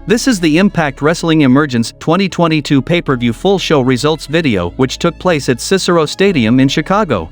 This is the Impact Wrestling Emergence 2022 pay-per-view full show results video which took place at Cicero Stadium in Chicago.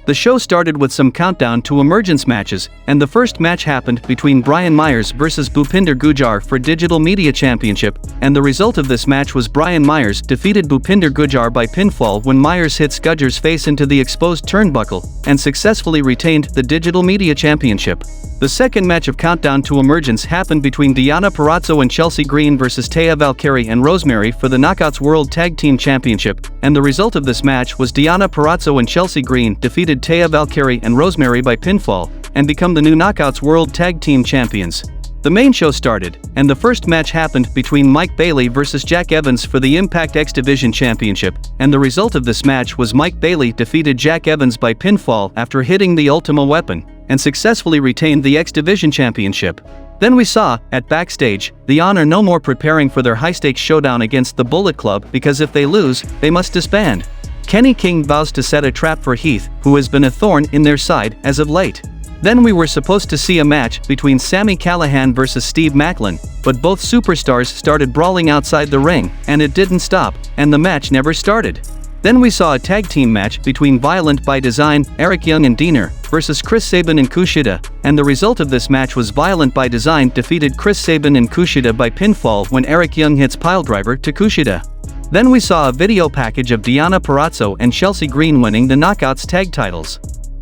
The show started with some countdown to Emergence matches, and the first match happened between Brian Myers vs Bhupinder Gujjar for Digital Media Championship, and the result of this match was Brian Myers defeated Bhupinder Gujjar by pinfall when Myers hits Gujjar's face into the exposed turnbuckle, and successfully retained the Digital Media Championship. The second match of Countdown to Emergence happened between Deonna-Chelsea and Chelsea Green vs TAYA, VALKYRIE and ROSEMARY for the Knockouts World Tag Team Championship, and the result of this match was Deonna-Chelsea and Chelsea Green defeated TAYA, VALKYRIE and ROSEMARY by pinfall, and become the new Knockouts World Tag Team Champions. The main show started, and the first match happened between Mike Bailey vs Jack Evans for the Impact X Division Championship, and the result of this match was Mike Bailey defeated Jack Evans by pinfall after hitting the Ultima Weapon, and successfully retained the X Division Championship. Then we saw, at backstage, the Honor No More preparing for their high-stakes showdown against the Bullet Club because if they lose, they must disband. Kenny King vows to set a trap for Heath, who has been a thorn in their side as of late. Then we were supposed to see a match between Sami Callihan vs Steve Maclin, but both superstars started brawling outside the ring, and it didn't stop, and the match never started. Then we saw a tag team match between Violent by Design, Eric Young and Diener, vs Chris Sabin and Kushida, and the result of this match was Violent by Design defeated Chris Sabin and Kushida by pinfall when Eric Young hits piledriver to Kushida. Then we saw a video package of Deonna-Chelsea and Chelsea Green winning the Knockouts tag titles.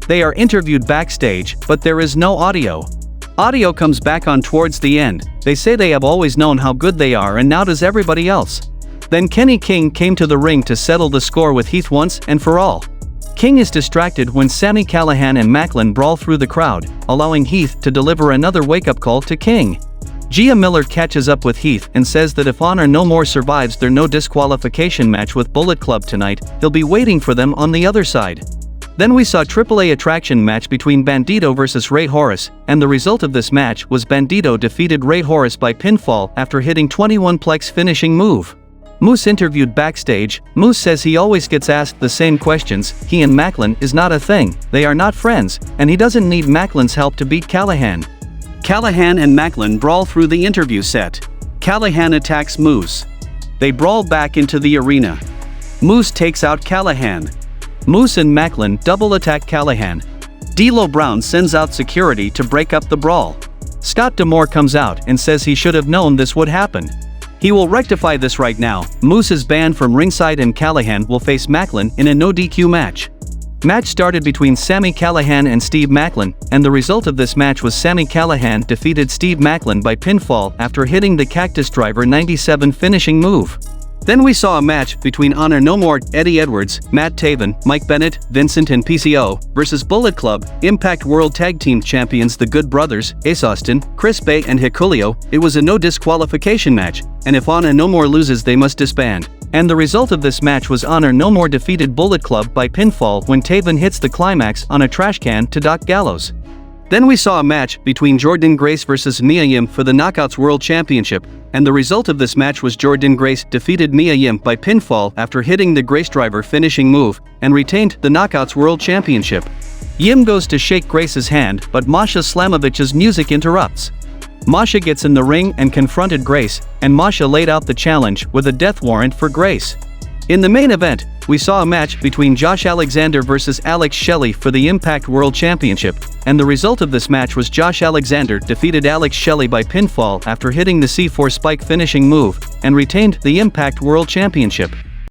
They are interviewed backstage, but there is no audio. Audio comes back on towards the end. They say they have always known how good they are and now does everybody else. Then Kenny King came to the ring to settle the score with Heath once and for all. King is distracted when Sami Callihan and Maclin brawl through the crowd, allowing Heath to deliver another wake-up call to King. Gia Miller catches up with Heath and says that if Honor No More survives their no disqualification match with Bullet Club tonight, he'll be waiting for them on the other side. Then we saw AAA attraction match between Bandito vs Ray Horace, and the result of this match was Bandito defeated Ray Horace by pinfall after hitting 21-plex finishing move. Moose interviewed backstage. Moose says he always gets asked the same questions. He and Maclin is not a thing, they are not friends, and he doesn't need Maclin's help to beat Callihan. Callihan and Maclin brawl through the interview set. Callihan attacks Moose. They brawl back into the arena. Moose takes out Callihan. Moose and Maclin double attack Callihan. D'Lo Brown sends out security to break up the brawl. Scott D'Amore comes out and says he should have known this would happen. He will rectify this right now. Moose is banned from ringside and Callihan will face Maclin in a no DQ match. Match started between Sami Callihan and Steve Maclin, and the result of this match was Sami Callihan defeated Steve Maclin by pinfall after hitting the Cactus Driver 97 finishing move. Then we saw a match between Honor No More, Eddie Edwards, Matt Taven, Mike Bennett, Vincent and PCO, vs Bullet Club, Impact World Tag Team Champions The Good Brothers, Ace Austin, Chris Bay and Hikuleo. It was a no disqualification match, and if Honor No More loses they must disband. And the result of this match was Honor No More defeated Bullet Club by pinfall when Taven hits the climax on a trash can to Doc Gallows. Then we saw a match between JORDYN Grace vs Mia Yim for the Knockouts World Championship, and the result of this match was JORDYN Grace defeated Mia Yim by pinfall after hitting the Grace Driver finishing move, and retained the Knockouts World Championship. Yim goes to shake Grace's hand, but Masha Slamovich's music interrupts. Masha gets in the ring and confronted Grace, and Masha laid out the challenge with a death warrant for Grace. In the main event, we saw a match between Josh Alexander vs Alex Shelley for the Impact World Championship, and the result of this match was Josh Alexander defeated Alex Shelley by pinfall after hitting the C4 spike finishing move, and retained the Impact World Championship.